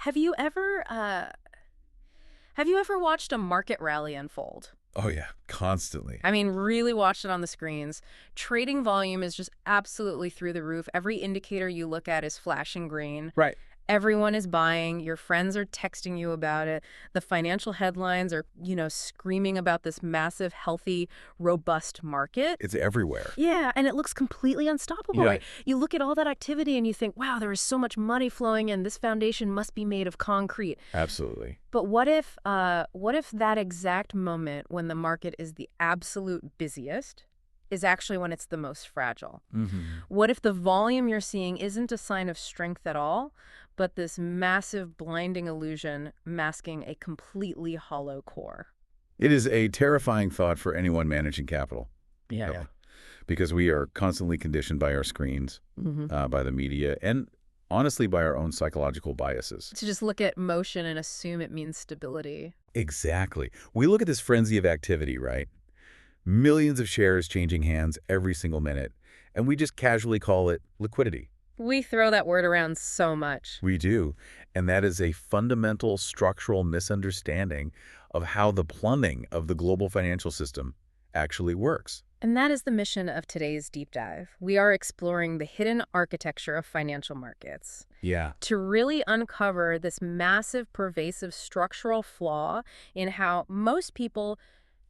Have you ever have you ever watched a market rally unfold? Oh, yeah, constantly. I mean, really watched it on the screens. Trading volume is just absolutely through the roof. Every indicator you look at is flashing green. Right. Everyone is buying. Your friends are texting you about it. The financial headlines are, screaming about this massive, healthy, robust market. It's everywhere. Yeah, and it looks completely unstoppable, Yeah. right? You look at all that activity and you think, wow, there is so much money flowing in. This foundation must be made of concrete. Absolutely. But what if that exact moment when the market is the absolute busiest is actually when it's the most fragile? Hmm. What if the volume you're seeing isn't a sign of strength at all, but this massive blinding illusion masking a completely hollow core? It is a terrifying thought for anyone managing capital. Yeah, Really. yeah. Because we are constantly conditioned by our screens, by the media, and honestly by our own psychological biases. To just look at motion and assume it means stability. Exactly. We look at this frenzy of activity, right? Millions of shares changing hands every single minute, and we just casually call it liquidity. We throw that word around so much. We do, and that is a fundamental structural misunderstanding of how the plumbing of the global financial system actually works. And that is the mission of today's deep dive. We are exploring the hidden architecture of financial markets Yeah. to really uncover this massive, pervasive structural flaw in how most people,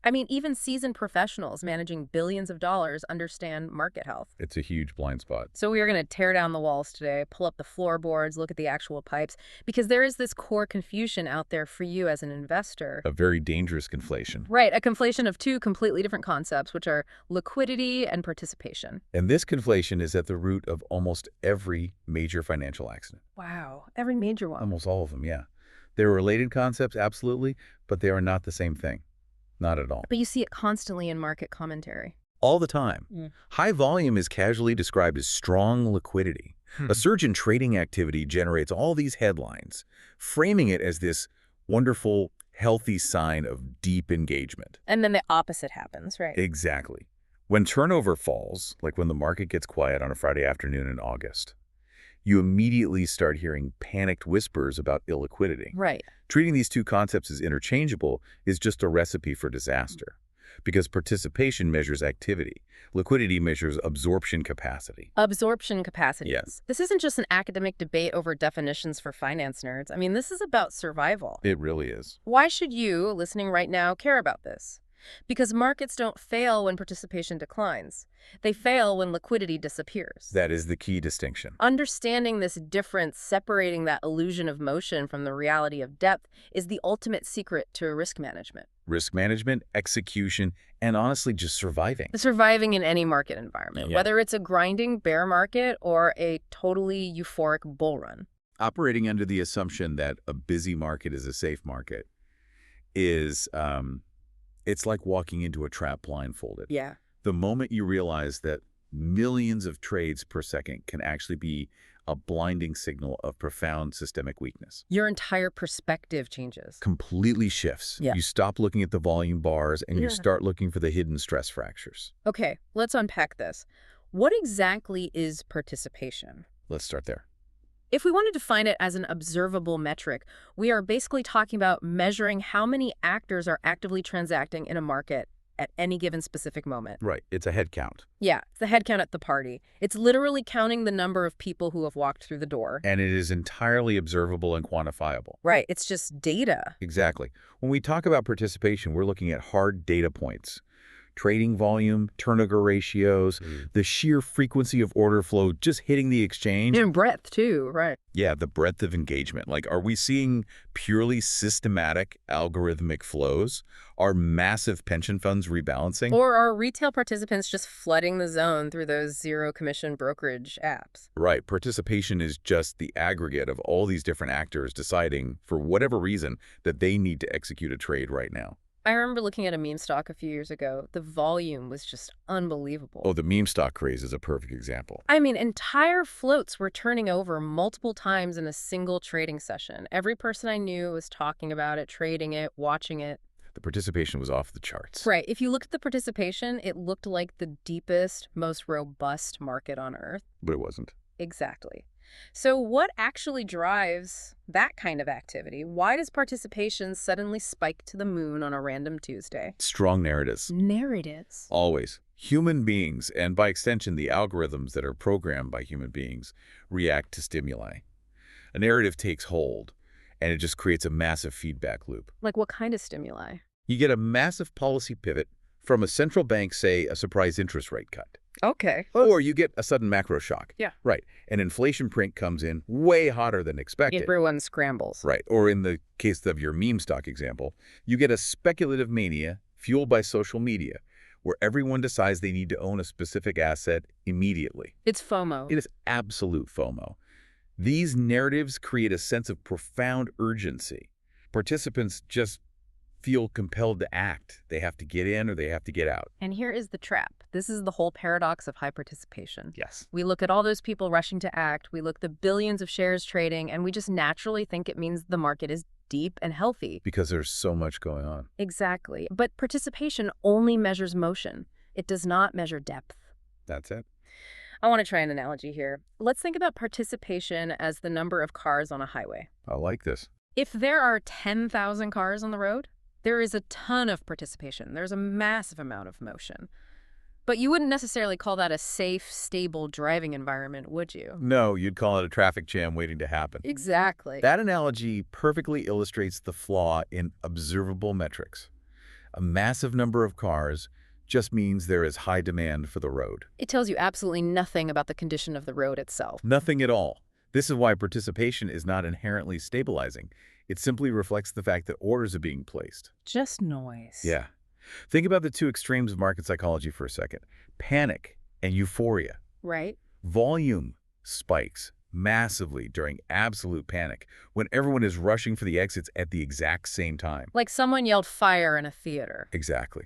even seasoned professionals managing billions of dollars, understand market health. It's a huge blind spot. So we are going to tear down the walls today, pull up the floorboards, look at the actual pipes, because there is this core confusion out there for you as an investor. A very dangerous conflation. Right, a conflation of two completely different concepts, which are liquidity and participation. And this conflation is at the root of almost every major financial accident. Wow, every major one. Almost all of them, yeah. They're related concepts, absolutely, but they are not the same thing. Not at all. But you see it constantly in market commentary. All the time. Mm. High volume is casually described as strong liquidity. A surge in trading activity generates all these headlines, framing it as this wonderful, healthy sign of deep engagement. And then the opposite happens, right? Exactly. When turnover falls, like when the market gets quiet on a Friday afternoon in August, you immediately start hearing panicked whispers about illiquidity. Right. Treating these two concepts as interchangeable is just a recipe for disaster, because participation measures activity. Liquidity measures absorption capacity. Absorption capacity. Yes. This isn't just an academic debate over definitions for finance nerds. This is about survival. It really is. Why should you, listening right now, care about this? Because markets don't fail when participation declines. They fail when liquidity disappears. That is the key distinction. Understanding this difference, separating that illusion of motion from the reality of depth, is the ultimate secret to risk management. Risk management, execution, and honestly just surviving. Surviving in any market environment, Yeah. whether it's a grinding bear market or a totally euphoric bull run. Operating under the assumption that a busy market is a safe market is, it's like walking into a trap blindfolded. Yeah. The moment you realize that millions of trades per second can actually be a blinding signal of profound systemic weakness. Your entire perspective changes. Completely shifts. Yeah. You stop looking at the volume bars and you Yeah. start looking for the hidden stress fractures. Okay, let's unpack this. What exactly is participation? Let's start there. If we want to define it as an observable metric, we are basically talking about measuring how many actors are actively transacting in a market at any given specific moment. Right. It's a head count. Yeah, it's the head count at the party. It's literally counting the number of people who have walked through the door. And it is entirely observable and quantifiable. Right, it's just data. Exactly. When we talk about participation, we're looking at hard data points. Trading volume, turnover ratios, the sheer frequency of order flow just hitting the exchange. And breadth, too, right. Yeah, the breadth of engagement. Like, are we seeing purely systematic algorithmic flows? Are massive pension funds rebalancing? Or are retail participants just flooding the zone through those zero-commission brokerage apps? Right. Participation is just the aggregate of all these different actors deciding, for whatever reason, that they need to execute a trade right now. I remember looking at a meme stock a few years ago. The volume was just unbelievable. Oh, the meme stock craze is a perfect example. Entire floats were turning over multiple times in a single trading session. Every person I knew was talking about it, trading it, watching it. The participation was off the charts. Right. If you looked at the participation, it looked like the deepest, most robust market on Earth. But it wasn't. Exactly. So what actually drives that kind of activity? Why does participation suddenly spike to the moon on a random Tuesday? Strong narratives. Narratives. Always. Human beings, and by extension the algorithms that are programmed by human beings, react to stimuli. A narrative takes hold, and it just creates a massive feedback loop. Like what kind of stimuli? You get a massive policy pivot from a central bank, say, a surprise interest rate cut. Okay. Or you get a sudden macro shock. Yeah. Right. An inflation print comes in way hotter than expected. Everyone scrambles. Right. Or in the case of your meme stock example, you get a speculative mania fueled by social media, where everyone decides they need to own a specific asset immediately. It's FOMO. It is absolute FOMO. These narratives create a sense of profound urgency. Participants just feel compelled to act. They have to get in or they have to get out. And here is the trap. This is the whole paradox of high participation. Yes. We look at all those people rushing to act, we look at the billions of shares trading, and we just naturally think it means the market is deep and healthy. Because there's so much going on. Exactly. But participation only measures motion. It does not measure depth. That's it. I want to try an analogy here. Let's think about participation as the number of cars on a highway. I like this. If there are 10,000 cars on the road, there is a ton of participation. There's a massive amount of motion. But you wouldn't necessarily call that a safe, stable driving environment, would you? No, you'd call it a traffic jam waiting to happen. Exactly. That analogy perfectly illustrates the flaw in observable metrics. A massive number of cars just means there is high demand for the road. It tells you absolutely nothing about the condition of the road itself. Nothing at all. This is why participation is not inherently stabilizing. It simply reflects the fact that orders are being placed. Just noise. Yeah. Think about the two extremes of market psychology for a second. Panic and euphoria. Right? Volume spikes massively during absolute panic when everyone is rushing for the exits at the exact same time. Like someone yelled fire in a theater. Exactly.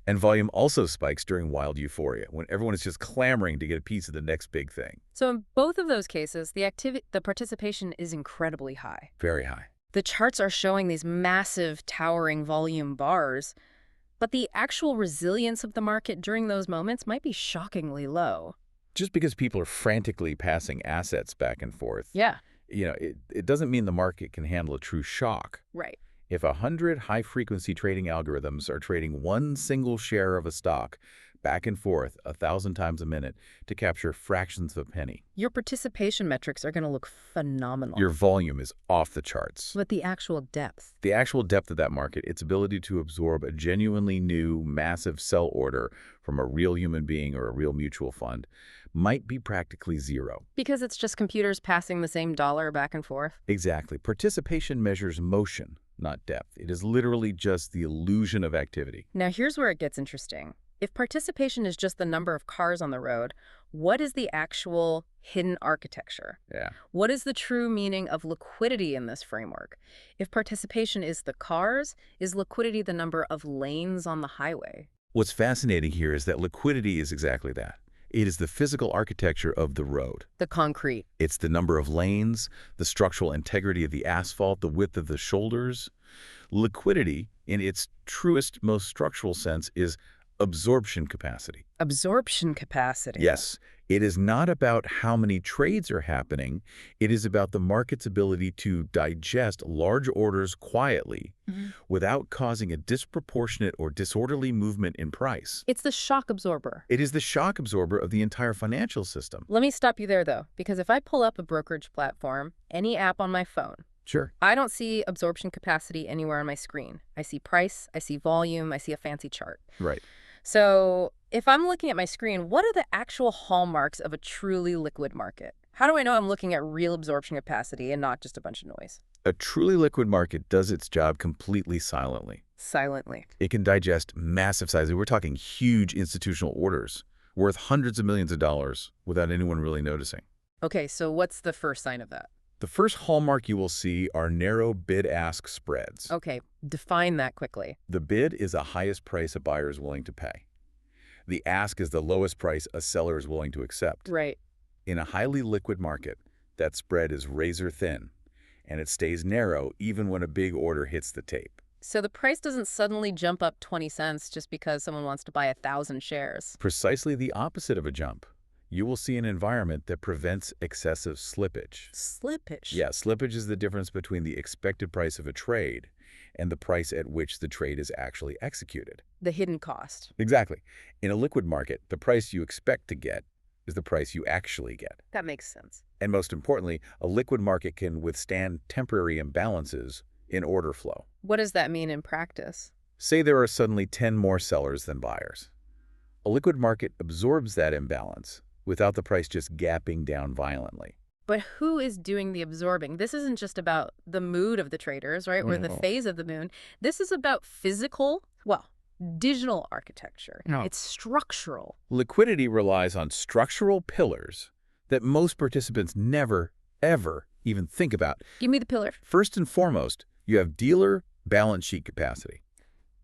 And volume also spikes during wild euphoria, when everyone is just clamoring to get a piece of the next big thing. So in both of those cases, the participation is incredibly high. Very high. The charts are showing these massive, towering volume bars, but the actual resilience of the market during those moments might be shockingly low. Just because people are frantically passing assets back and forth, Yeah. it doesn't mean the market can handle a true shock. Right. If 100 high-frequency trading algorithms are trading one single share of a stock back and forth 1,000 times a minute to capture fractions of a penny, Your participation metrics are going to look phenomenal. your volume is off the charts. But the actual depth. The actual depth of that market, its ability to absorb a genuinely new, massive sell order from a real human being or a real mutual fund, might be practically zero. Because it's just computers passing the same dollar back and forth. Exactly. Participation measures motion, not depth. It is literally just the illusion of activity. Now here's where it gets interesting. If participation is just the number of cars on the road, what is the actual hidden architecture? Yeah. What is the true meaning of liquidity in this framework? If participation is the cars, is liquidity the number of lanes on the highway? What's fascinating here is that liquidity is exactly that. It is the physical architecture of the road. The concrete. It's the number of lanes, the structural integrity of the asphalt, the width of the shoulders. Liquidity, in its truest, most structural sense, is absorption capacity. Absorption capacity. Yes, it is not about how many trades are happening. It is about the market's ability to digest large orders quietly without causing a disproportionate or disorderly movement in price. It's the shock absorber. It is the shock absorber of the entire financial system. Let me stop you there, though, because if I pull up a brokerage platform, any app on my phone, Sure. I don't see absorption capacity anywhere on my screen. I see price, I see volume, I see a fancy chart. Right. So if I'm looking at my screen, what are the actual hallmarks of a truly liquid market? How do I know I'm looking at real absorption capacity and not just a bunch of noise? A truly liquid market does its job completely silently. Silently. It can digest massive sizes. We're talking huge institutional orders worth hundreds of millions of dollars without anyone really noticing. Okay, so what's the first sign of that? The first hallmark you will see are narrow bid-ask spreads. Okay, define that quickly. The bid is the highest price a buyer is willing to pay. The ask is the lowest price a seller is willing to accept. Right. In a highly liquid market, that spread is razor thin, and it stays narrow even when a big order hits the tape. So the price doesn't suddenly jump up 20 cents just because someone wants to buy 1,000 shares. Precisely the opposite of a jump. you will see an environment that prevents excessive slippage. Slippage. Yeah, slippage is the difference between the expected price of a trade and the price at which the trade is actually executed. The hidden cost. Exactly. In a liquid market, the price you expect to get is the price you actually get. That makes sense. And most importantly, a liquid market can withstand temporary imbalances in order flow. What does that mean in practice? Say there are suddenly 10 more sellers than buyers. A liquid market absorbs that imbalance without the price just gapping down violently. But who is doing the absorbing? This isn't just about the mood of the traders, right? Or the No. phase of the moon. This is about physical, well, digital architecture. No. It's structural. Liquidity relies on structural pillars that most participants never, ever even think about. Give me the pillar. First and foremost, you have dealer balance sheet capacity.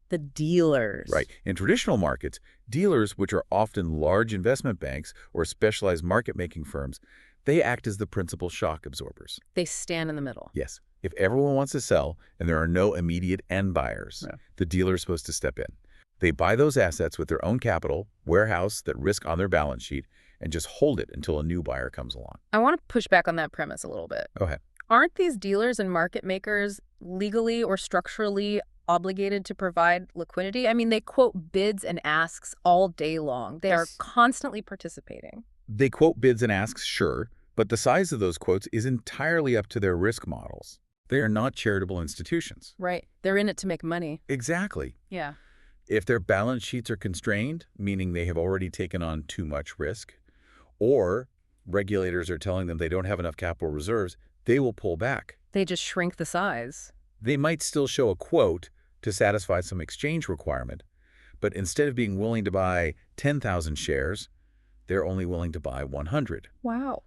The dealers. Right. In traditional markets, dealers, which are often large investment banks or specialized market-making firms, they act as the principal shock absorbers. They stand in the middle. Yes. If everyone wants to sell and there are no immediate end buyers, the dealer is supposed to step in. They buy those assets with their own capital, warehouse that risk on their balance sheet, and just hold it until a new buyer comes along. I want to push back on that premise a little bit. Go ahead. Aren't these dealers and market makers legally or structurally obligated to provide liquidity? I mean, they quote bids and asks all day long. They are constantly participating. They quote bids and asks, sure, but the size of those quotes is entirely up to their risk models. They are not charitable institutions. Right. They're in it to make money. Exactly. Yeah. If their balance sheets are constrained, meaning they have already taken on too much risk, or regulators are telling them they don't have enough capital reserves, they will pull back. They just shrink the size. They might still show a quote to satisfy some exchange requirement, but instead of being willing to buy 10,000 shares, they're only willing to buy 100. Wow.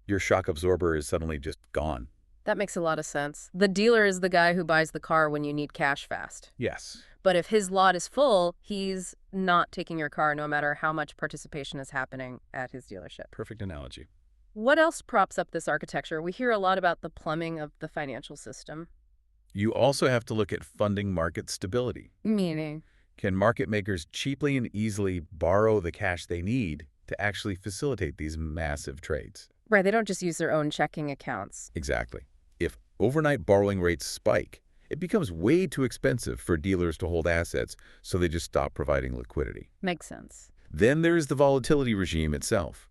Your shock absorber is suddenly just gone. That makes a lot of sense. The dealer is the guy who buys the car when you need cash fast. Yes. But if his lot is full, he's not taking your car no matter how much participation is happening at his dealership. Perfect analogy. What else props up this architecture? We hear a lot about the plumbing of the financial system. You also have to look at funding market stability. Meaning? Can market makers cheaply and easily borrow the cash they need to actually facilitate these massive trades? Right, they don't just use their own checking accounts. Exactly. If overnight borrowing rates spike, it becomes way too expensive for dealers to hold assets, so they just stop providing liquidity. Makes sense. Then there's the volatility regime itself.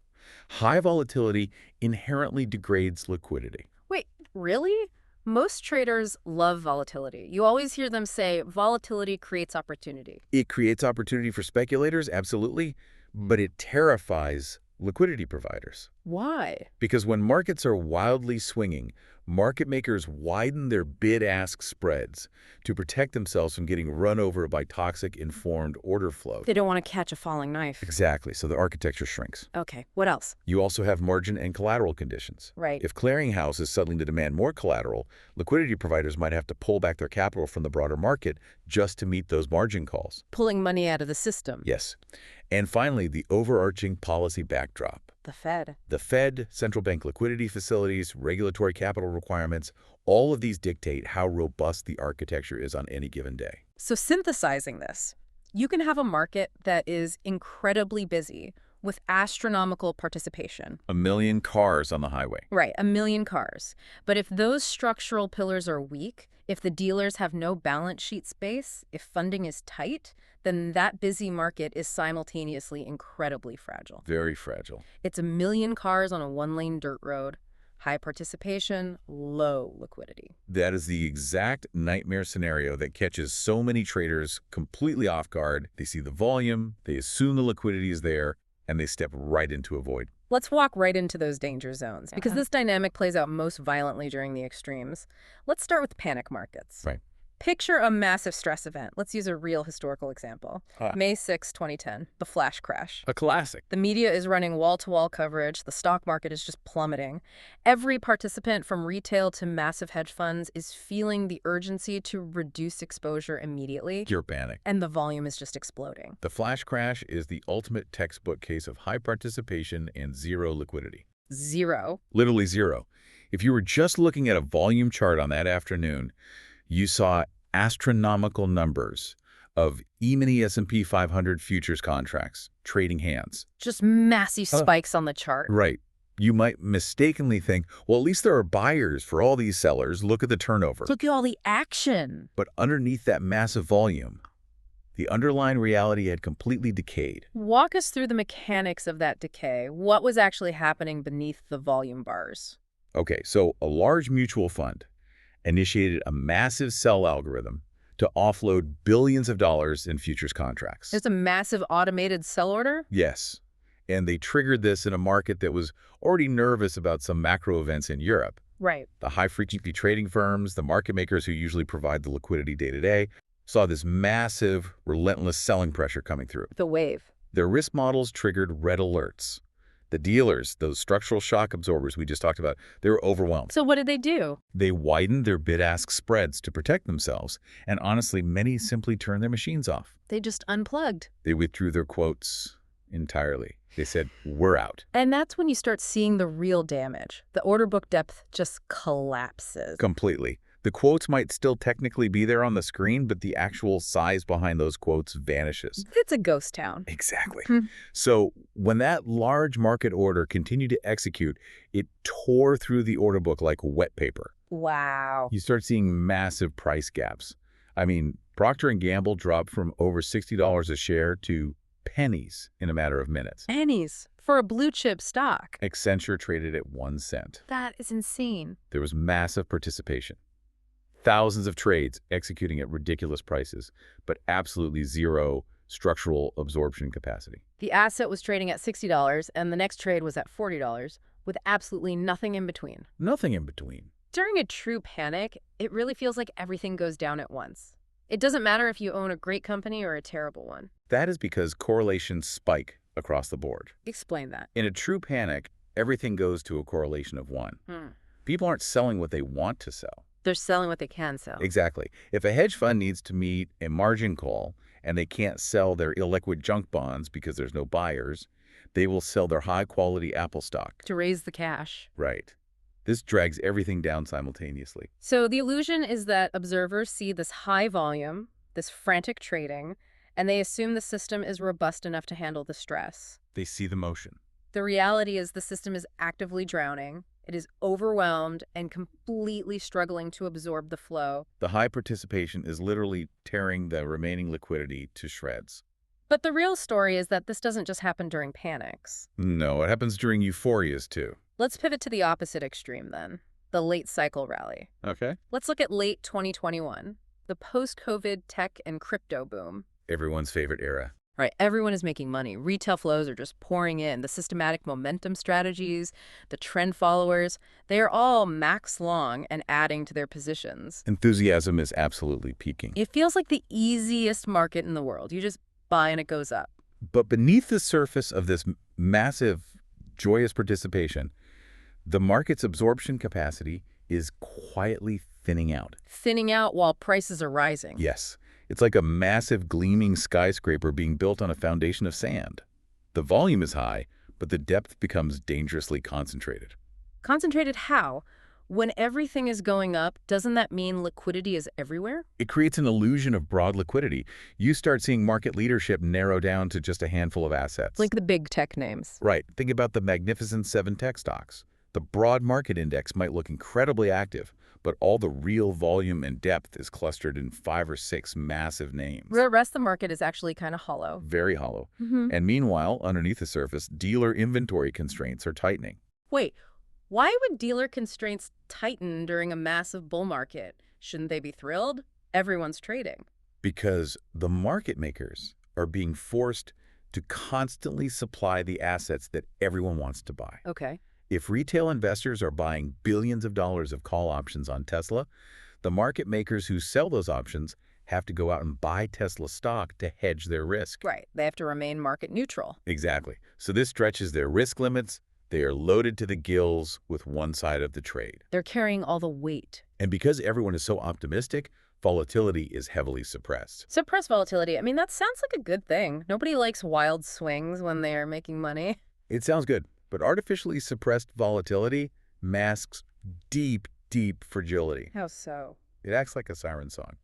High volatility inherently degrades liquidity. Wait, really? Most traders love volatility. You always hear them say volatility creates opportunity. It creates opportunity for speculators, absolutely, but it terrifies liquidity providers. Why? Because when markets are wildly swinging, market makers widen their bid-ask spreads to protect themselves from getting run over by toxic informed order flow. They don't want to catch a falling knife. Exactly, so the architecture shrinks. Okay, what else? You also have margin and collateral conditions. Right. If clearinghouses suddenly demand more collateral, liquidity providers might have to pull back their capital from the broader market just to meet those margin calls. Pulling money out of the system. Yes. And finally, the overarching policy backdrop. The Fed. The Fed, central bank liquidity facilities, regulatory capital requirements, all of these dictate how robust the architecture is on any given day. So synthesizing this, you can have a market that is incredibly busy with astronomical participation. 1 million cars on the highway. Right, 1 million cars. But if those structural pillars are weak, if the dealers have no balance sheet space, if funding is tight, then that busy market is simultaneously incredibly fragile. Very fragile. It's 1 million cars on a one-lane dirt road, high participation, low liquidity. That is the exact nightmare scenario that catches so many traders completely off guard. They see the volume, they assume the liquidity is there, and they step right into a void. Let's walk right into those danger zones, because this dynamic plays out most violently during the extremes. Let's start with panic markets. Right. Picture a massive stress event. Let's use a real historical example. May 6, 2010, the flash crash. A classic. The media is running wall-to-wall coverage. The stock market is just plummeting. Every participant, from retail to massive hedge funds, is feeling the urgency to reduce exposure immediately. Pure panic. And the volume is just exploding. The flash crash is the ultimate textbook case of high participation and zero liquidity. Zero. Literally zero. If you were just looking at a volume chart on that afternoon, you saw astronomical numbers of E-mini S&P 500 futures contracts trading hands. Just massive spikes on the chart. Right. You might mistakenly think, well, at least there are buyers for all these sellers. Look at the turnover. Look at all the action. But underneath that massive volume, the underlying reality had completely decayed. Walk us through the mechanics of that decay. What was actually happening beneath the volume bars? Okay, so a large mutual fund initiated a massive sell algorithm to offload billions of dollars in futures contracts. It's a massive automated sell order? Yes, and they triggered this in a market that was already nervous about some macro events in Europe. Right. The high-frequency trading firms, the market makers who usually provide the liquidity day-to-day, saw this massive, relentless selling pressure coming through. The wave. Their risk models triggered red alerts. The dealers, those structural shock absorbers we just talked about, they were overwhelmed. So what did they do? They widened their bid-ask spreads to protect themselves, and honestly, many simply turned their machines off. They just unplugged. They withdrew their quotes entirely. They said, we're out. And that's when you start seeing the real damage. The order book depth just collapses. Completely. The quotes might still technically be there on the screen, but the actual size behind those quotes vanishes. It's a ghost town. Exactly. So when that large market order continued to execute, it tore through the order book like wet paper. Wow. You start seeing massive price gaps. I mean, Procter & Gamble dropped from over $60 a share to pennies in a matter of minutes. Pennies for a blue chip stock. Accenture traded at 1 cent. That is insane. There was massive participation. Thousands of trades executing at ridiculous prices, but absolutely zero structural absorption capacity. The asset was trading at $60 and the next trade was at $40 with absolutely nothing in between. Nothing in between. During a true panic, it really feels like everything goes down at once. It doesn't matter if you own a great company or a terrible one. That is because correlations spike across the board. Explain that. In a true panic, everything goes to a correlation of 1. People aren't selling what they want to sell. They're selling what they can sell. Exactly. If a hedge fund needs to meet a margin call and they can't sell their illiquid junk bonds because there's no buyers, they will sell their high-quality Apple stock. To raise the cash. Right. This drags everything down simultaneously. So the illusion is that observers see this high volume, this frantic trading, and they assume the system is robust enough to handle the stress. They see the motion. The reality is the system is actively drowning. It is overwhelmed and completely struggling to absorb the flow. The high participation is literally tearing the remaining liquidity to shreds. But the real story is that this doesn't just happen during panics. No, it happens during euphorias too. Let's pivot to the opposite extreme then, the late cycle rally. Okay. Let's look at late 2021, the post-COVID tech and crypto boom. Everyone's favorite era. Right, everyone is making money. Retail flows are just pouring in. The systematic momentum strategies, the trend followers, they are all max long and adding to their positions. Enthusiasm is absolutely peaking. It feels like the easiest market in the world. You just buy and it goes up. But beneath the surface of this massive, joyous participation, the market's absorption capacity is quietly thinning out. Thinning out while prices are rising. Yes. It's like a massive gleaming skyscraper being built on a foundation of sand. The volume is high, but the depth becomes dangerously concentrated. Concentrated how? When everything is going up, doesn't that mean liquidity is everywhere? It creates an illusion of broad liquidity. You start seeing market leadership narrow down to just a handful of assets. Like the big tech names. Right. Think about the Magnificent 7 tech stocks. The broad market index might look incredibly active, but all the real volume and depth is clustered in 5 or 6 massive names. The rest of the market is actually kind of hollow. Very hollow. And meanwhile, underneath the surface, dealer inventory constraints are tightening. Wait, why would dealer constraints tighten during a massive bull market? Shouldn't they be thrilled? Everyone's trading. Because the market makers are being forced to constantly supply the assets that everyone wants to buy. Okay. If retail investors are buying billions of dollars of call options on Tesla, the market makers who sell those options have to go out and buy Tesla stock to hedge their risk. Right. They have to remain market neutral. Exactly. So this stretches their risk limits. They are loaded to the gills with one side of the trade. They're carrying all the weight. And because everyone is so optimistic, volatility is heavily suppressed. Suppress volatility. I mean, that sounds like a good thing. Nobody likes wild swings when they are making money. It sounds good. But artificially suppressed volatility masks deep, deep fragility. How so? It acts like a siren song.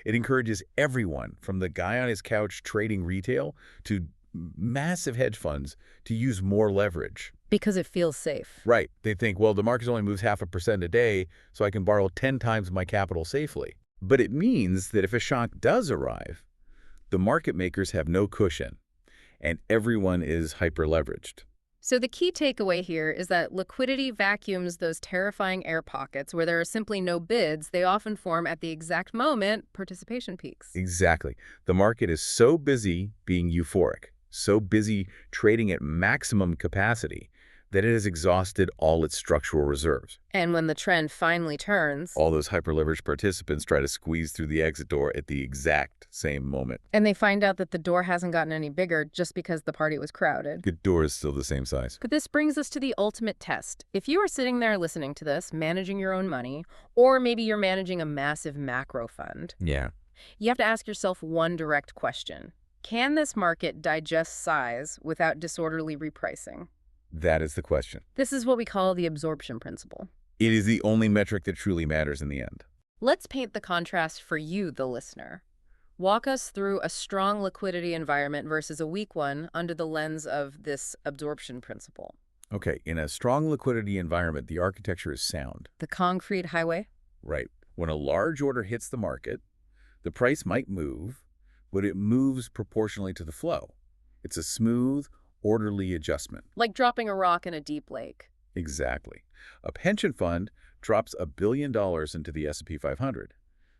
It encourages everyone, from the guy on his couch trading retail to massive hedge funds, to use more leverage. Because it feels safe. Right. They think, well, the market only moves 0.5% a day, so I can borrow 10 times my capital safely. But it means that if a shock does arrive, the market makers have no cushion, and everyone is hyper-leveraged. So the key takeaway here is that liquidity vacuums those terrifying air pockets where there are simply no bids. They often form at the exact moment participation peaks. Exactly. The market is so busy being euphoric, so busy trading at maximum capacity, that it has exhausted all its structural reserves. And when the trend finally turns, All those hyper-leveraged participants try to squeeze through the exit door at the exact same moment. and they find out that the door hasn't gotten any bigger just because the party was crowded. The door is still the same size. But this brings us to the ultimate test. If you are sitting there listening to this, managing your own money, or maybe you're managing a massive macro fund, Yeah. you have to ask yourself one direct question. Can this market digest size without disorderly repricing? That is the question. This is what we call the absorption principle. It is the only metric that truly matters in the end. Let's paint the contrast for you, the listener. Walk us through a strong liquidity environment versus a weak one under the lens of this absorption principle. Okay, in a strong liquidity environment, the architecture is sound. The concrete highway? Right. When a large order hits the market, the price might move, but it moves proportionally to the flow. It's a smooth, orderly adjustment. Like dropping a rock in a deep lake. Exactly. A pension fund drops $1 billion into the S&P 500.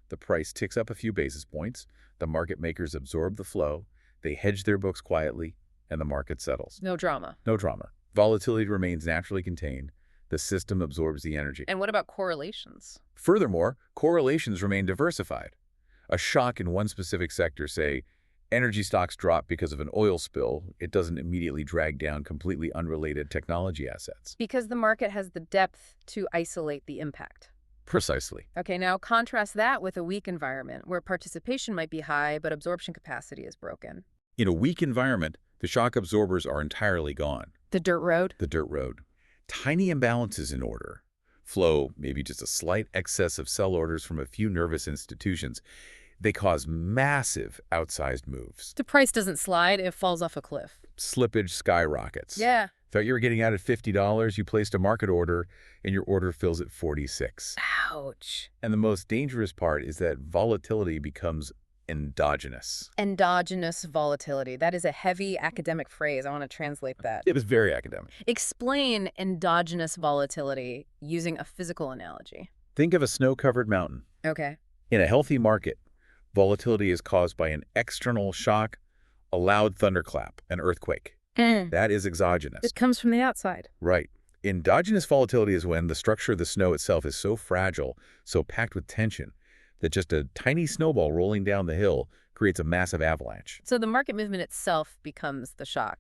The price ticks up a few basis points, the market makers absorb the flow, they hedge their books quietly, and the market settles. No drama. No drama. Volatility remains naturally contained. The system absorbs the energy. And what about correlations? Furthermore, correlations remain diversified. A shock in one specific sector, say, energy stocks drop because of an oil spill, it doesn't immediately drag down completely unrelated technology assets. Because the market has the depth to isolate the impact. Precisely. Okay, now contrast that with a weak environment where participation might be high, but absorption capacity is broken. In a weak environment, the shock absorbers are entirely gone. The dirt road? The dirt road. Tiny imbalances in order. Flow, maybe just a slight excess of sell orders from a few nervous institutions. They cause massive outsized moves. The price doesn't slide, it falls off a cliff. Slippage skyrockets. Yeah. Thought you were getting out at $50, you placed a market order, and your order fills at $46. Ouch. And the most dangerous part is that volatility becomes endogenous. Endogenous volatility. That is a heavy academic phrase. I want to translate that. It was very academic. Explain endogenous volatility using a physical analogy. Think of a snow-covered mountain. Okay. In a healthy market, volatility is caused by an external shock, a loud thunderclap, an earthquake. That is exogenous. It comes from the outside. Right. Endogenous volatility is when the structure of the snow itself is so fragile, so packed with tension, that just a tiny snowball rolling down the hill creates a massive avalanche. So the market movement itself becomes the shock.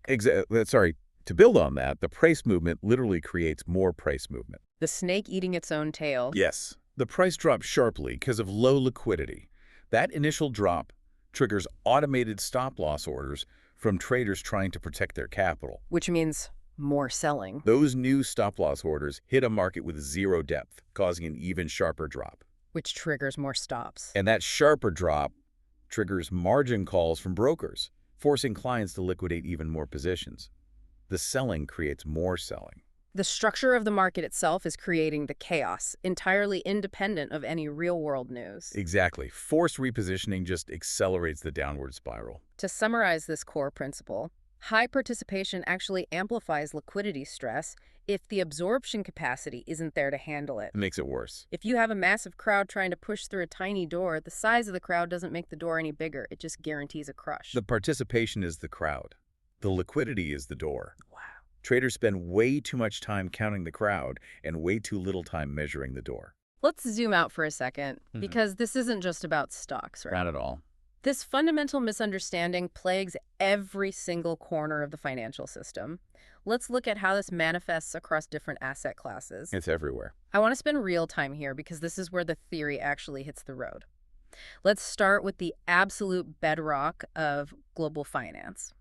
Sorry, to build on that, the price movement literally creates more price movement. The snake eating its own tail. Yes. The price drops sharply because of low liquidity. That initial drop triggers automated stop-loss orders from traders trying to protect their capital. Which means more selling. Those new stop-loss orders hit a market with zero depth, causing an even sharper drop. Which triggers more stops. And that sharper drop triggers margin calls from brokers, forcing clients to liquidate even more positions. The selling creates more selling. The structure of the market itself is creating the chaos, entirely independent of any real-world news. Exactly. Forced repositioning just accelerates the downward spiral. To summarize this core principle, high participation actually amplifies liquidity stress if the absorption capacity isn't there to handle it. It makes it worse. If you have a massive crowd trying to push through a tiny door, the size of the crowd doesn't make the door any bigger. It just guarantees a crush. The participation is the crowd. The liquidity is the door. Wow. Traders spend way too much time counting the crowd and way too little time measuring the door. Let's zoom out for a second, because this isn't just about stocks, right? Not at all. This fundamental misunderstanding plagues every single corner of the financial system. Let's look at how this manifests across different asset classes. It's everywhere. I want to spend real time here because this is where the theory actually hits the road. Let's start with the absolute bedrock of global finance.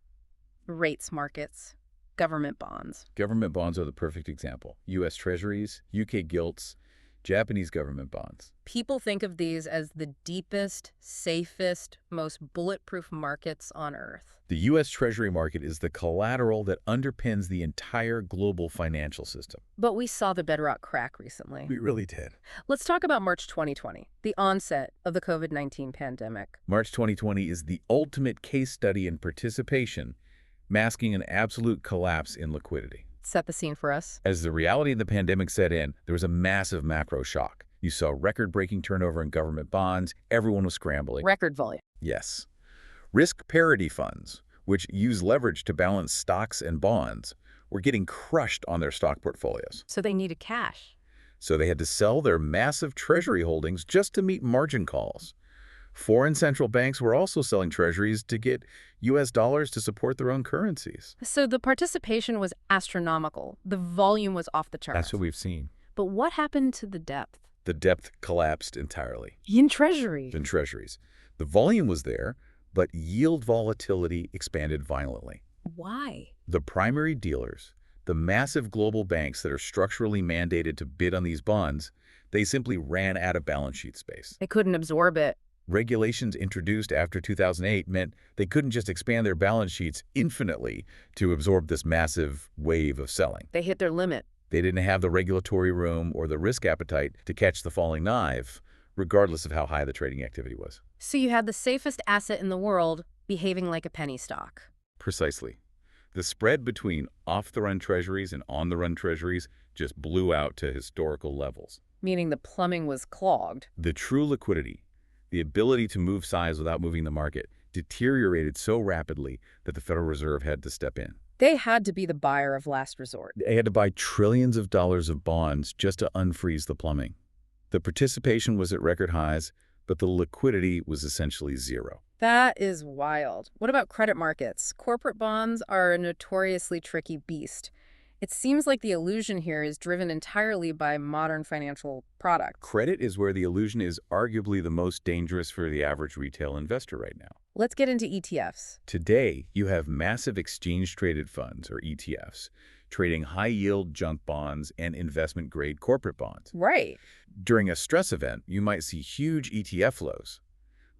Rates markets, government bonds. Government bonds are the perfect example. U.S. Treasuries, U.K. gilts, Japanese government bonds. People think of these as the deepest, safest, most bulletproof markets on Earth. The U.S. Treasury market is the collateral that underpins the entire global financial system. But we saw the bedrock crack recently. We really did. Let's talk about March 2020, the onset of the COVID-19 pandemic. March 2020 is the ultimate case study in participation, masking an absolute collapse in liquidity. Set the scene for us. As the reality of the pandemic set in, there was a massive macro shock. You saw record-breaking turnover in government bonds. Everyone was scrambling. Record volume. Yes. Risk parity funds, which use leverage to balance stocks and bonds, were getting crushed on their stock portfolios. So they needed cash. So they had to sell their massive treasury holdings just to meet margin calls. Foreign central banks were also selling treasuries to get U.S. dollars to support their own currencies. So the participation was astronomical. The volume was off the charts. That's what we've seen. But what happened to the depth? The depth collapsed entirely. In treasury. In treasuries. The volume was there, but yield volatility expanded violently. Why? The primary dealers, the massive global banks that are structurally mandated to bid on these bonds, they simply ran out of balance sheet space. They couldn't absorb it. Regulations introduced after 2008 meant they couldn't just expand their balance sheets infinitely to absorb this massive wave of selling. They hit their limit. They didn't have the regulatory room or the risk appetite to catch the falling knife, regardless of how high the trading activity was. So you had the safest asset in the world behaving like a penny stock. Precisely. The spread between off-the-run treasuries and on-the-run treasuries just blew out to historical levels. Meaning the plumbing was clogged. The true liquidity, the ability to move size without moving the market, deteriorated so rapidly that the Federal Reserve had to step in. They had to be the buyer of last resort. They had to buy trillions of dollars of bonds just to unfreeze the plumbing. The participation was at record highs, but the liquidity was essentially zero. That is wild. What about credit markets? Corporate bonds are a notoriously tricky beast. It seems like the illusion here is driven entirely by modern financial products. Credit is where the illusion is arguably the most dangerous for the average retail investor right now. Let's get into ETFs. Today, you have massive exchange-traded funds, or ETFs, trading high-yield junk bonds and investment-grade corporate bonds. Right. During a stress event, you might see huge ETF flows.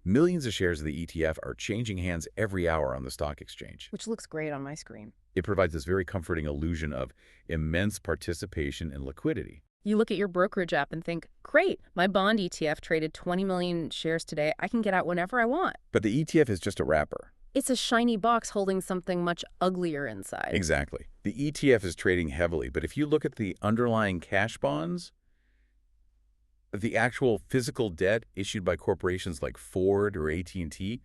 Millions of shares of the ETF are changing hands every hour on the stock exchange. Which looks great on my screen. It provides this very comforting illusion of immense participation and liquidity. You look at your brokerage app and think, great, my bond ETF traded 20 million shares today. I can get out whenever I want. But the ETF is just a wrapper. It's a shiny box holding something much uglier inside. Exactly. The ETF is trading heavily, but if you look at the underlying cash bonds, the actual physical debt issued by corporations like Ford or AT&T,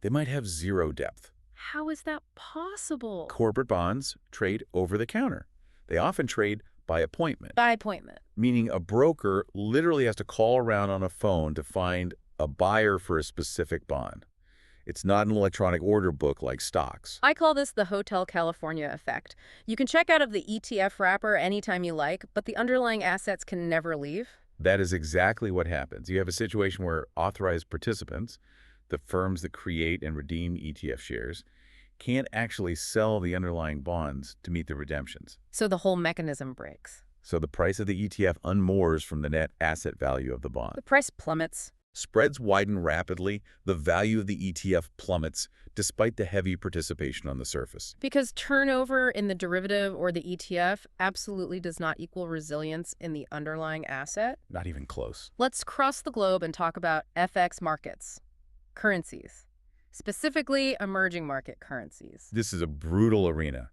they might have zero depth. How is that possible? Corporate bonds trade over the counter. They often trade by appointment. By appointment. Meaning a broker literally has to call around on a phone to find a buyer for a specific bond. It's not an electronic order book like stocks. I call this the Hotel California effect. You can check out of the ETF wrapper anytime you like, but the underlying assets can never leave. That is exactly what happens. You have a situation where authorized participants, the firms that create and redeem ETF shares, can't actually sell the underlying bonds to meet the redemptions. So the whole mechanism breaks. So the price of the ETF unmoors from the net asset value of the bond. The price plummets. Spreads widen rapidly, the value of the ETF plummets despite the heavy participation on the surface. Because turnover in the derivative or the ETF absolutely does not equal resilience in the underlying asset. Not even close. Let's cross the globe and talk about FX markets, currencies, specifically emerging market currencies. This is a brutal arena.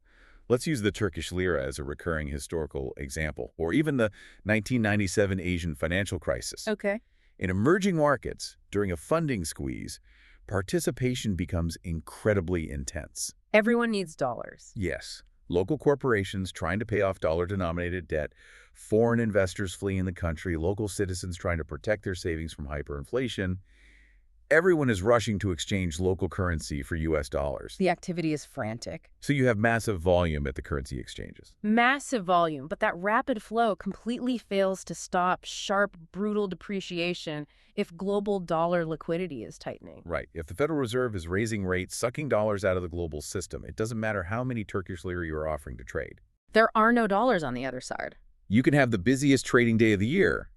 Let's use the Turkish lira as a recurring historical example, or even the 1997 Asian financial crisis. Okay. In emerging markets, during a funding squeeze, participation becomes incredibly intense. Everyone needs dollars. Yes. Local corporations trying to pay off dollar-denominated debt, foreign investors fleeing the country, local citizens trying to protect their savings from hyperinflation. Everyone is rushing to exchange local currency for U.S. dollars. The activity is frantic. So you have massive volume at the currency exchanges. Massive volume, but that rapid flow completely fails to stop sharp, brutal depreciation if global dollar liquidity is tightening. Right. If the Federal Reserve is raising rates, sucking dollars out of the global system, it doesn't matter how many Turkish lira you are offering to trade. There are no dollars on the other side. You can have the busiest trading day of the year,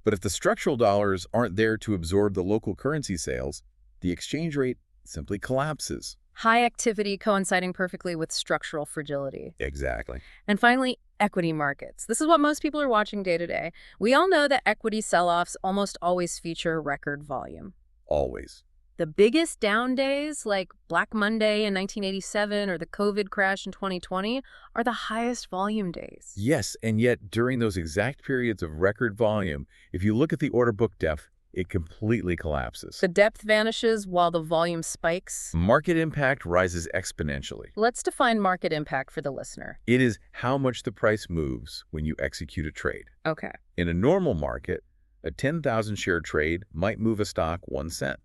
But if the structural dollars aren't there to absorb the local currency sales, the exchange rate simply collapses. High activity coinciding perfectly with structural fragility. Exactly. And finally, equity markets. This is what most people are watching day to day. We all know that equity sell-offs almost always feature record volume. Always. The biggest down days, like Black Monday in 1987 or the COVID crash in 2020, are the highest volume days. Yes, and yet during those exact periods of record volume, if you look at the order book depth, it completely collapses. The depth vanishes while the volume spikes. Market impact rises exponentially. Let's define market impact for the listener. It is how much the price moves when you execute a trade. Okay. In a normal market, a 10,000 share trade might move a stock 1 cent.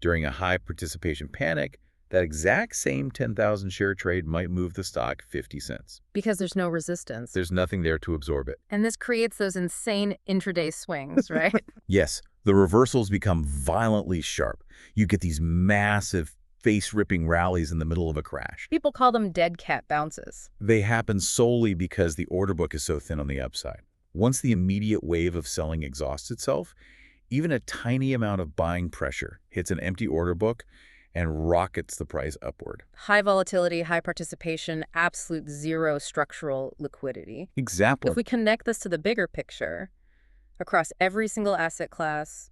During a high participation panic, that exact same 10,000 share trade might move the stock 50 cents. Because there's no resistance. There's nothing there to absorb it. And this creates those insane intraday swings, right? Yes, the reversals become violently sharp. You get these massive face-ripping rallies in the middle of a crash. People call them dead cat bounces. They happen solely because the order book is so thin on the upside. Once the immediate wave of selling exhausts itself, even a tiny amount of buying pressure hits an empty order book and rockets the price upward. High volatility, high participation, absolute zero structural liquidity. Exactly. If we connect this to the bigger picture, across every single asset class,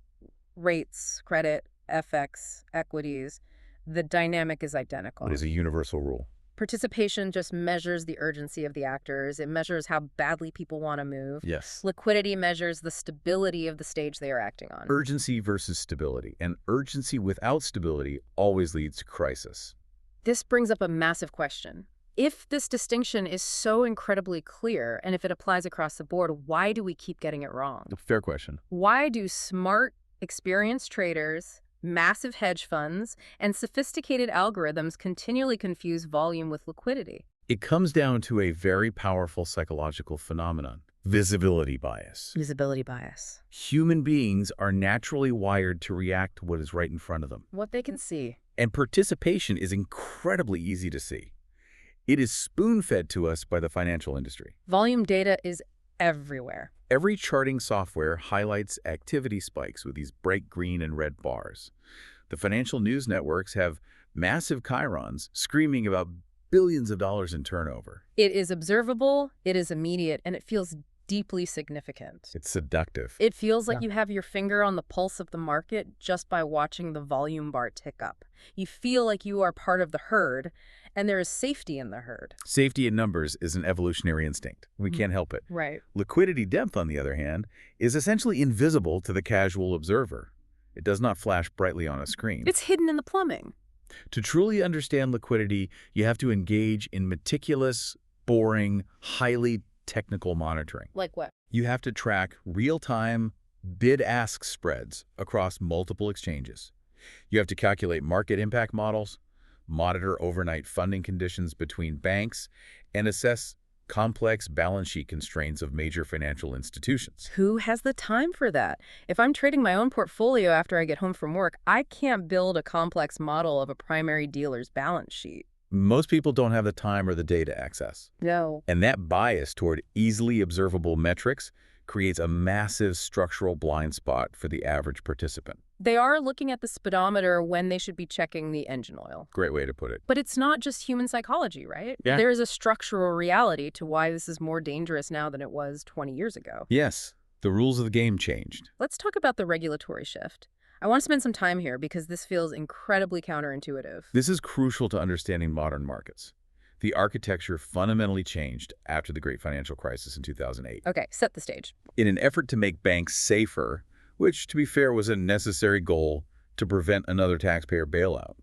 rates, credit, FX, equities, the dynamic is identical. It is a universal rule. Participation just measures the urgency of the actors. It measures how badly people want to move. Yes. Liquidity measures the stability of the stage they are acting on. Urgency versus stability. And urgency without stability always leads to crisis. This brings up a massive question. If this distinction is so incredibly clear, and if it applies across the board, why do we keep getting it wrong? Fair question. Why do smart, experienced traders, massive hedge funds, and sophisticated algorithms continually confuse volume with liquidity? It comes down to a very powerful psychological phenomenon: visibility bias. Visibility bias. Human beings are naturally wired to react to what is right in front of them. What they can see. And participation is incredibly easy to see. It is spoon-fed to us by the financial industry. Volume data is everywhere. Every charting software highlights activity spikes with these bright green and red bars. The financial news networks have massive chyrons screaming about billions of dollars in turnover. It is observable, it is immediate, and it feels deeply significant. It's seductive. It feels like you have your finger on the pulse of the market just by watching the volume bar tick up. You feel like you are part of the herd, and there is safety in the herd. Safety in numbers is an evolutionary instinct. We can't help it. Right. Liquidity depth, on the other hand, is essentially invisible to the casual observer. It does not flash brightly on a screen. It's hidden in the plumbing. To truly understand liquidity, you have to engage in meticulous, boring, highly technical monitoring. Like what? You have to track real-time bid-ask spreads across multiple exchanges. You have to calculate market impact models, monitor overnight funding conditions between banks, and assess complex balance sheet constraints of major financial institutions. Who has the time for that? If I'm trading my own portfolio after I get home from work, I can't build a complex model of a primary dealer's balance sheet. Most people don't have the time or the data access. No. And that bias toward easily observable metrics creates a massive structural blind spot for the average participant. They are looking at the speedometer when they should be checking the engine oil. Great way to put it. But it's not just human psychology, right? Yeah. There is a structural reality to why this is more dangerous now than it was 20 years ago. Yes, the rules of the game changed. Let's talk about the regulatory shift. I want to spend some time here because this feels incredibly counterintuitive. This is crucial to understanding modern markets. The architecture fundamentally changed after the Great Financial Crisis in 2008. Okay, set the stage. In an effort to make banks safer, which, to be fair, was a necessary goal to prevent another taxpayer bailout,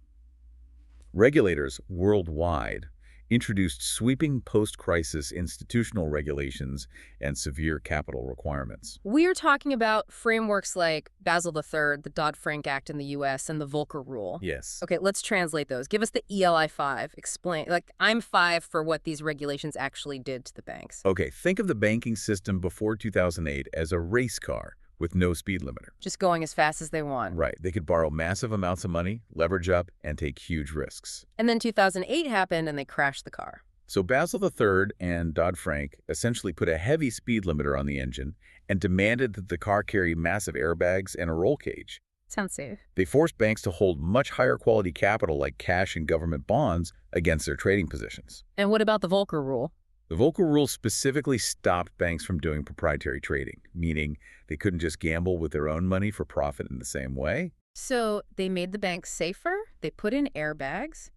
regulators worldwide introduced sweeping post-crisis institutional regulations and severe capital requirements. We are talking about frameworks like Basel III, the Dodd-Frank Act in the U.S., and the Volcker Rule. Yes. Okay, let's translate those. Give us the ELI 5. Explain. I'm 5 for what these regulations actually did to the banks. Okay, think of the banking system before 2008 as a race car with no speed limiter. Just going as fast as they want. Right. They could borrow massive amounts of money, leverage up, and take huge risks. And then 2008 happened and they crashed the car. So Basel III and Dodd-Frank essentially put a heavy speed limiter on the engine and demanded that the car carry massive airbags and a roll cage. Sounds safe. They forced banks to hold much higher quality capital like cash and government bonds against their trading positions. And what about the Volcker rule? The Volcker rule specifically stopped banks from doing proprietary trading, meaning they couldn't just gamble with their own money for profit in the same way. So they made the banks safer, they put in airbags.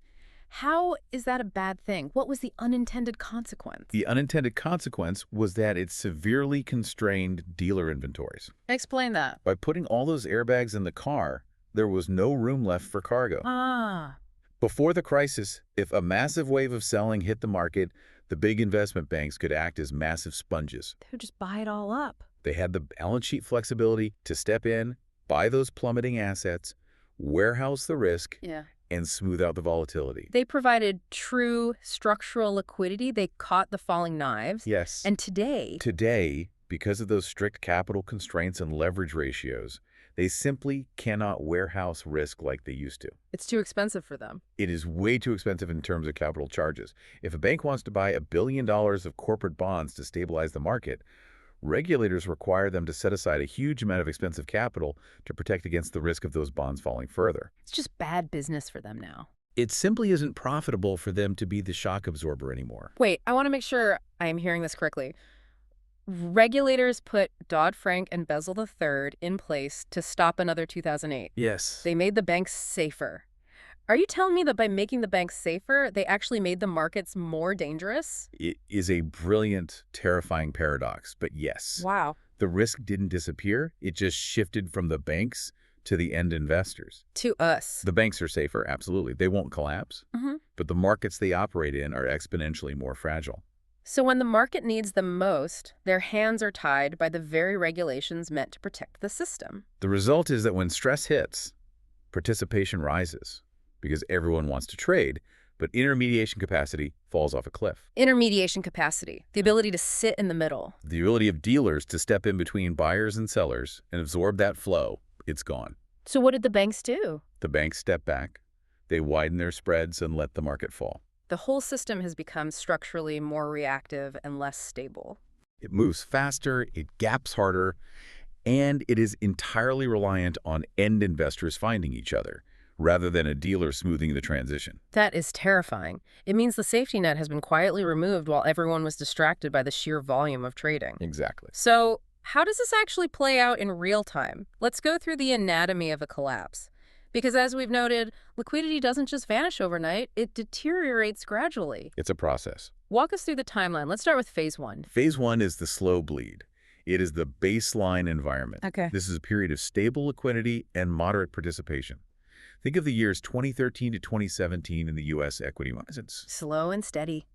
How is that a bad thing? What was the unintended consequence? The unintended consequence was that it severely constrained dealer inventories. Explain that. By putting all those airbags in the car, there was no room left for cargo. Ah, Before the crisis, if a massive wave of selling hit the market, the big investment banks could act as massive sponges. they would just buy it all up. They had the balance sheet flexibility to step in, buy those plummeting assets, warehouse the risk, Yeah. and smooth out the volatility. They provided true structural liquidity. They caught the falling knives. Yes. And today, because of those strict capital constraints and leverage ratios, they simply cannot warehouse risk like they used to. it's too expensive for them. It is way too expensive in terms of capital charges. If a bank wants to buy $1 billion of corporate bonds to stabilize the market, regulators require them to set aside a huge amount of expensive capital to protect against the risk of those bonds falling further. It's just bad business for them now. It simply isn't profitable for them to be the shock absorber anymore. Wait, I want to make sure I am hearing this correctly. Regulators put Dodd-Frank and Basel III in place to stop another 2008. Yes. They made the banks safer. Are you telling me that by making the banks safer, they actually made the markets more dangerous? It is a brilliant, terrifying paradox, but yes. Wow. The risk didn't disappear. It just shifted from the banks to the end investors. To us. The banks are safer, absolutely. They won't collapse, Mhm. but the markets they operate in are exponentially more fragile. So when the market needs them most, their hands are tied by the very regulations meant to protect the system. The result is that when stress hits, participation rises because everyone wants to trade, but intermediation capacity falls off a cliff. Intermediation capacity, the ability to sit in the middle. The ability of dealers to step in between buyers and sellers and absorb that flow, it's gone. So what did the banks do? The banks step back, they widen their spreads and let the market fall. The whole system has become structurally more reactive and less stable. It moves faster, it gaps harder, and it is entirely reliant on end investors finding each other, rather than a dealer smoothing the transition. That is terrifying. It means the safety net has been quietly removed while everyone was distracted by the sheer volume of trading. Exactly. So, how does this actually play out in real time? Let's go through the anatomy of a collapse. Because as we've noted, liquidity doesn't just vanish overnight, it deteriorates gradually. It's a process. Walk us through the timeline. Let's start with phase one. Phase one is the slow bleed. It is the baseline environment. Okay. This is a period of stable liquidity and moderate participation. Think of the years 2013 to 2017 in the U.S. equity markets. Slow and steady.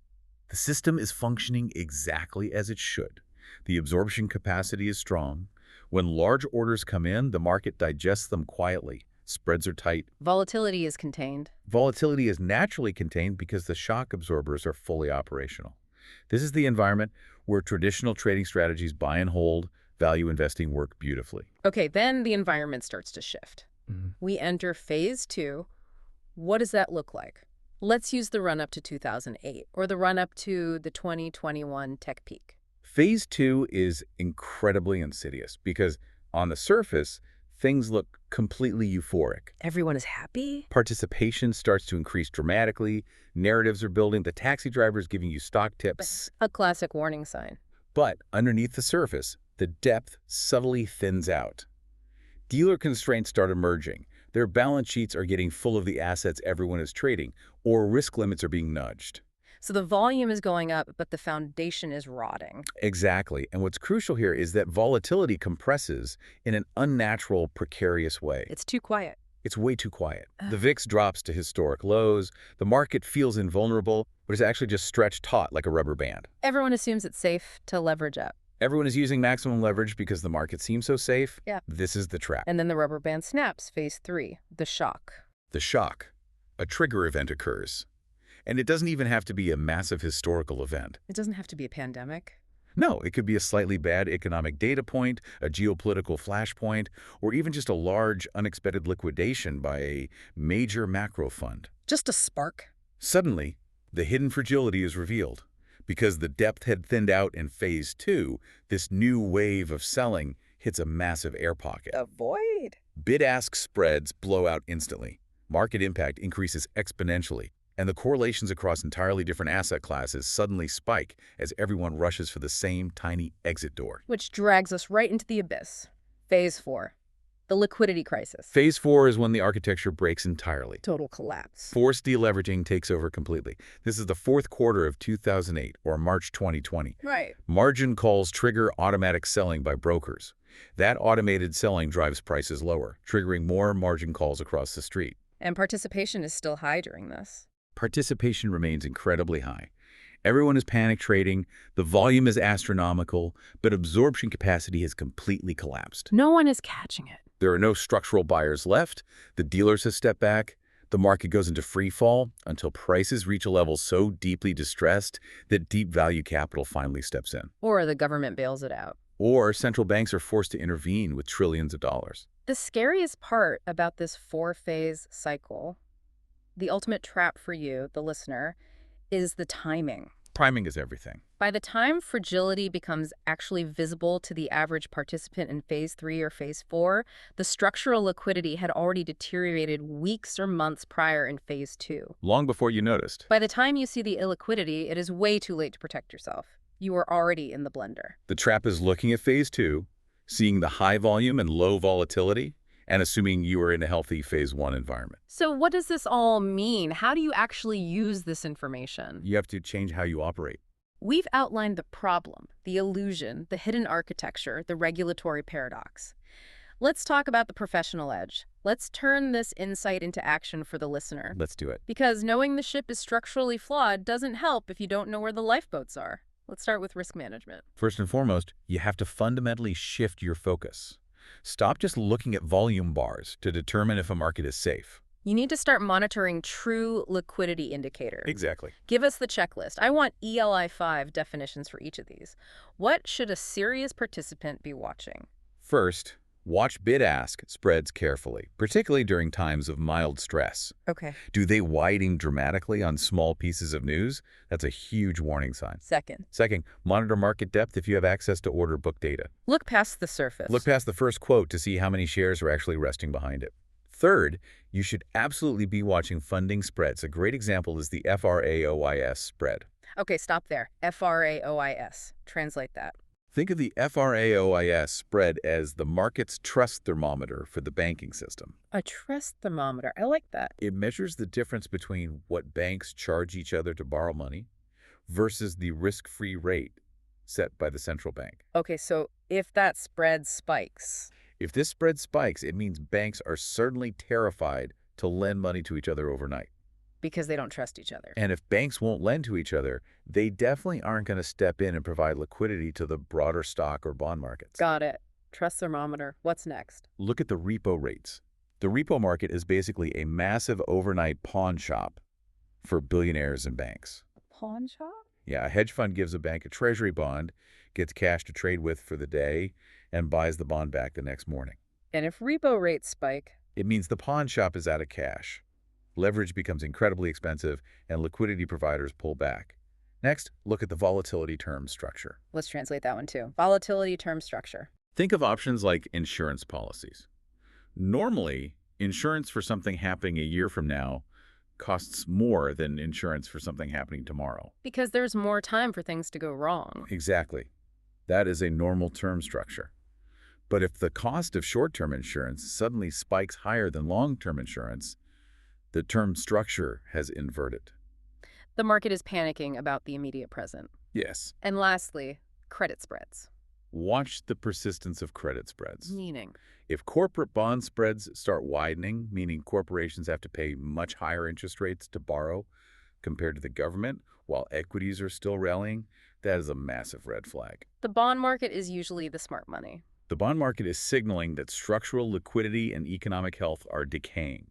The system is functioning exactly as it should. The absorption capacity is strong. When large orders come in, the market digests them quietly. Spreads are tight. Volatility is contained. Volatility is naturally contained because the shock absorbers are fully operational. This is the environment where traditional trading strategies buy and hold, value investing work beautifully. Okay, then the environment starts to shift. We enter phase two. What does that look like? Let's use the run-up to 2008 or the run-up to the 2021 tech peak. Phase two is incredibly insidious because on the surface, things look completely euphoric. Everyone is happy? Participation starts to increase dramatically. Narratives are building. The taxi driver is giving you stock tips. A classic warning sign. But underneath the surface, the depth subtly thins out. Dealer constraints start emerging. Their balance sheets are getting full of the assets everyone is trading, or risk limits are being nudged. So the volume is going up, but the foundation is rotting. Exactly. And what's crucial here is that volatility compresses in an unnatural, precarious way. It's too quiet. It's way too quiet. The VIX drops to historic lows. The market feels invulnerable, but it's actually just stretched taut like a rubber band. Everyone assumes it's safe to leverage up. Everyone is using maximum leverage because the market seems so safe. Yeah. This is the trap. And then the rubber band snaps, phase three, the shock. The shock. A trigger event occurs. And it doesn't even have to be a massive historical event. It doesn't have to be a pandemic. No, it could be a slightly bad economic data point, a geopolitical flashpoint, or even just a large, unexpected liquidation by a major macro fund. Just a spark. Suddenly, The hidden fragility is revealed. Because the depth had thinned out in phase 2, this new wave of selling hits a massive air pocket. Avoid. Bid-ask spreads blow out instantly. Market impact increases exponentially, and the correlations across entirely different asset classes suddenly spike as everyone rushes for the same tiny exit door. Which drags us right into the abyss. Phase 4. The liquidity crisis. Phase 4 is when the architecture breaks entirely. Total collapse. Forced deleveraging takes over completely. This is the fourth quarter of 2008, or March 2020. Right. Margin calls trigger automatic selling by brokers. That automated selling drives prices lower, triggering more margin calls across the street. And participation is still high during this. Participation remains incredibly high. Everyone is panic trading, the volume is astronomical, but absorption capacity has completely collapsed. No one is catching it. There are no structural buyers left, the dealers have stepped back, the market goes into free fall until prices reach a level so deeply distressed that deep value capital finally steps in. Or the government bails it out. Or central banks are forced to intervene with trillions of dollars. The scariest part about this 4-phase cycle, the ultimate trap for you, the listener, is the timing. Priming is everything. By the time fragility becomes actually visible to the average participant in phase 3 or phase 4, the structural liquidity had already deteriorated weeks or months prior in phase 2. Long before you noticed. By the time you see the illiquidity, it is way too late to protect yourself. You are already in the blender. The trap is looking at phase 2, seeing the high volume and low volatility, and assuming you are in a healthy phase 1 environment. So what does this all mean? How do you actually use this information? You have to change how you operate. We've outlined the problem, the illusion, the hidden architecture, the regulatory paradox. Let's talk about the professional edge. Let's turn this insight into action for the listener. Let's do it. Because knowing the ship is structurally flawed doesn't help if you don't know where the lifeboats are. Let's start with risk management. First and foremost, you have to fundamentally shift your focus. Stop just looking at volume bars to determine if a market is safe. You need to start monitoring true liquidity indicators. Exactly. Give us the checklist. I want ELI5 definitions for each of these. What should a serious participant be watching? First, watch bid-ask spreads carefully, particularly during times of mild stress. Okay. Do they widen dramatically on small pieces of news? That's a huge warning sign. Second, Monitor market depth if you have access to order book data. look past the surface. Look past the first quote to see how many shares are actually resting behind it. Third, you should absolutely be watching funding spreads. A great example is the FRAOIS spread. Okay, stop there. FRAOIS. Translate that. Think of the FRAOIS spread as the market's trust thermometer for the banking system. A trust thermometer. I like that. It measures the difference between what banks charge each other to borrow money versus the risk-free rate set by the central bank. Okay, so if that spread spikes. If this spread spikes, it means banks are certainly terrified to lend money to each other overnight. Because they don't trust each other. And if banks won't lend to each other, they definitely aren't going to step in and provide liquidity to the broader stock or bond markets. Got it. Trust thermometer. What's next? Look at the repo rates. The repo market is basically a massive overnight pawn shop for billionaires and banks. Pawn shop? Yeah, a hedge fund gives a bank a treasury bond, gets cash to trade with for the day, and buys the bond back the next morning. And if repo rates spike? It means the pawn shop is out of cash. Leverage becomes incredibly expensive, and liquidity providers pull back. Next, look at the volatility term structure. Let's translate that one too. Volatility term structure. Think of options like insurance policies. Normally, insurance for something happening a year from now costs more than insurance for something happening tomorrow. Because there's more time for things to go wrong. Exactly. That is a normal term structure. But if the cost of short-term insurance suddenly spikes higher than long-term insurance, the term structure has inverted. The market is panicking about the immediate present. Yes. And lastly, credit spreads. Watch the persistence of credit spreads. Meaning? If corporate bond spreads start widening, meaning corporations have to pay much higher interest rates to borrow compared to the government, while equities are still rallying, that is a massive red flag. The bond market is usually the smart money. The bond market is signaling that structural liquidity and economic health are decaying,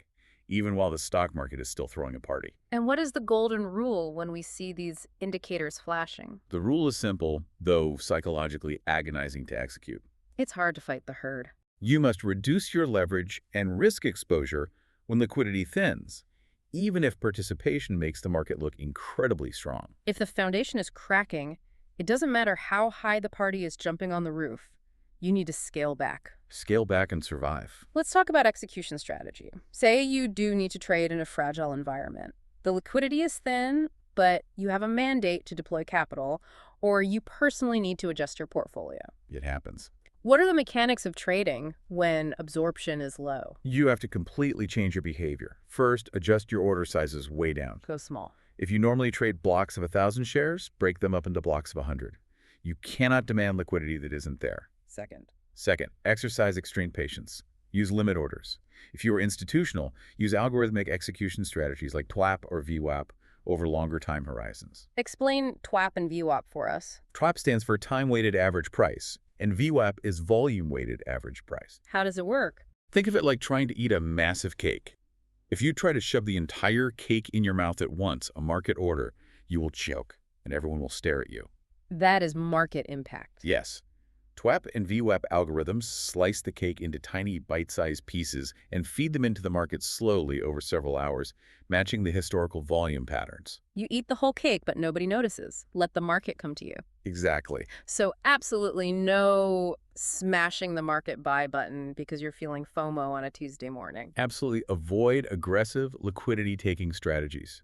even while the stock market is still throwing a party. And what is the golden rule when we see these indicators flashing? The rule is simple, though psychologically agonizing to execute. It's hard to fight the herd. You must reduce your leverage and risk exposure when liquidity thins, even if participation makes the market look incredibly strong. If the foundation is cracking, it doesn't matter how high the party is jumping on the roof. You need to scale back. Scale back and survive. Let's talk about execution strategy. Say you do need to trade in a fragile environment. The liquidity is thin, but you have a mandate to deploy capital, or you personally need to adjust your portfolio. It happens. What are the mechanics of trading when absorption is low? You have to completely change your behavior. First, adjust your order sizes way down. Go small. If you normally trade blocks of 1,000 shares, break them up into blocks of 100. You cannot demand liquidity that isn't there. Second, exercise extreme patience. Use limit orders. If you are institutional, use algorithmic execution strategies like TWAP or VWAP over longer time horizons. Explain TWAP and VWAP for us. TWAP stands for time-weighted average price, and VWAP is volume-weighted average price. How does it work? Think of it like trying to eat a massive cake. If you try to shove the entire cake in your mouth at once, a market order, you will choke, and everyone will stare at you. That is market impact. Yes. TWAP and VWAP algorithms slice the cake into tiny bite-sized pieces and feed them into the market slowly over several hours, matching the historical volume patterns. You eat the whole cake, but nobody notices. Let the market come to you. Exactly. So absolutely no smashing the market buy button because you're feeling FOMO on a Tuesday morning. Absolutely avoid aggressive liquidity-taking strategies.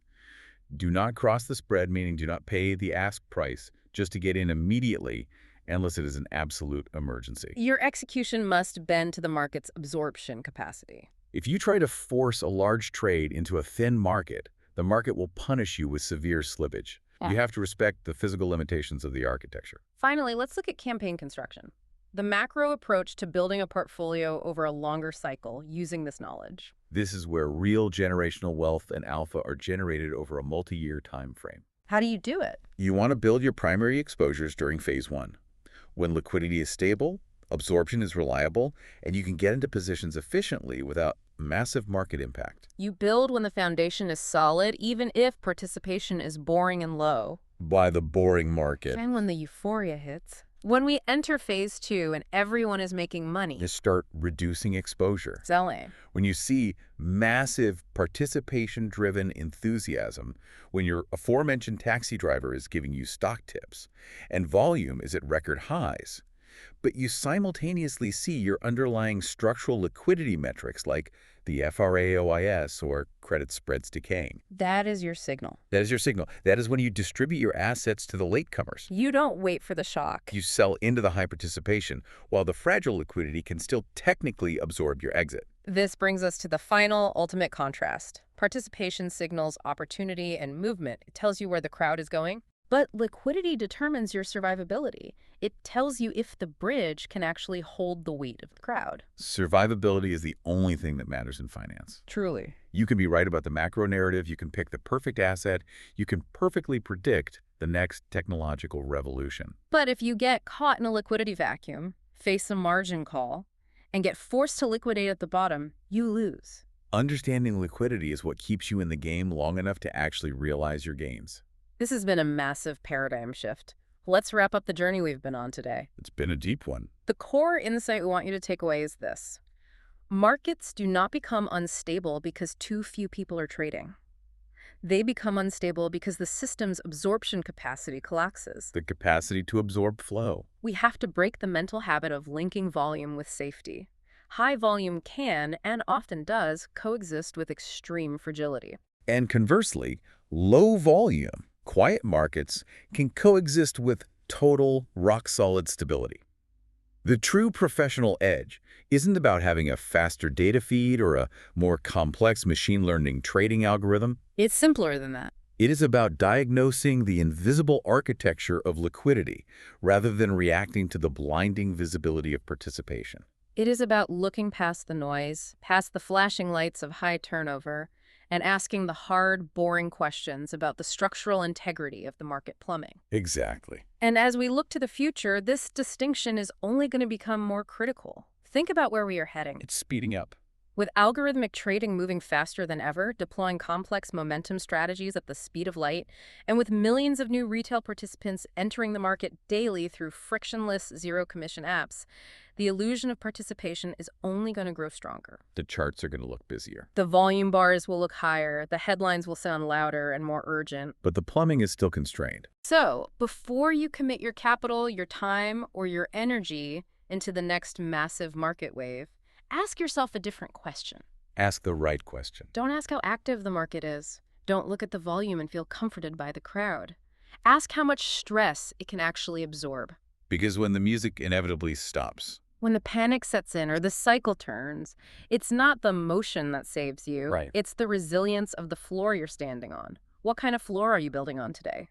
Do not cross the spread, meaning do not pay the ask price just to get in immediately, unless it is an absolute emergency. Your execution must bend to the market's absorption capacity. If you try to force a large trade into a thin market, the market will punish you with severe slippage. Yeah. You have to respect the physical limitations of the architecture. Finally, let's look at campaign construction. The macro approach to building a portfolio over a longer cycle using this knowledge. This is where real generational wealth and alpha are generated over a multi-year time frame. How do you do it? You want to build your primary exposures during phase 1. When liquidity is stable, absorption is reliable, and you can get into positions efficiently without massive market impact. You build when the foundation is solid, even if participation is boring and low. By the boring market. And when the euphoria hits. When we enter phase 2 and everyone is making money. You start reducing exposure. Selling. When you see massive participation-driven enthusiasm, when your aforementioned taxi driver is giving you stock tips, and volume is at record highs, but you simultaneously see your underlying structural liquidity metrics like the FRA-OIS or credit spreads decaying. That is your signal. That is your signal. That is when you distribute your assets to the latecomers. You don't wait for the shock. You sell into the high participation, while the fragile liquidity can still technically absorb your exit. This brings us to the final, ultimate contrast. Participation signals opportunity and movement. It tells you where the crowd is going. But liquidity determines your survivability. It tells you if the bridge can actually hold the weight of the crowd. Survivability is the only thing that matters in finance. Truly. You can be right about the macro narrative, you can pick the perfect asset, you can perfectly predict the next technological revolution. But if you get caught in a liquidity vacuum, face a margin call, and get forced to liquidate at the bottom, you lose. Understanding liquidity is what keeps you in the game long enough to actually realize your gains. This has been a massive paradigm shift. Let's wrap up the journey we've been on today. It's been a deep one. The core insight we want you to take away is this. Markets do not become unstable because too few people are trading. They become unstable because the system's absorption capacity collapses. The capacity to absorb flow. We have to break the mental habit of linking volume with safety. High volume can, and often does, coexist with extreme fragility. And conversely, low volume, quiet markets can coexist with total, rock-solid stability. The true professional edge isn't about having a faster data feed or a more complex machine learning trading algorithm. It's simpler than that. It is about diagnosing the invisible architecture of liquidity rather than reacting to the blinding visibility of participation. It is about looking past the noise, past the flashing lights of high turnover, and asking the hard, boring questions about the structural integrity of the market plumbing. Exactly. And as we look to the future, this distinction is only going to become more critical. Think about where we are heading. It's speeding up. With algorithmic trading moving faster than ever, deploying complex momentum strategies at the speed of light, and with millions of new retail participants entering the market daily through frictionless, zero-commission apps, the illusion of participation is only going to grow stronger. The charts are going to look busier. The volume bars will look higher, the headlines will sound louder and more urgent. But the plumbing is still constrained. So, before you commit your capital, your time, or your energy into the next massive market wave, ask yourself a different question. Ask the right question. Don't ask how active the market is. Don't look at the volume and feel comforted by the crowd. Ask how much stress it can actually absorb. Because when the music inevitably stops, When the panic sets in or the cycle turns, it's not the motion that saves you. Right. It's the resilience of the floor you're standing on. What kind of floor are you building on today?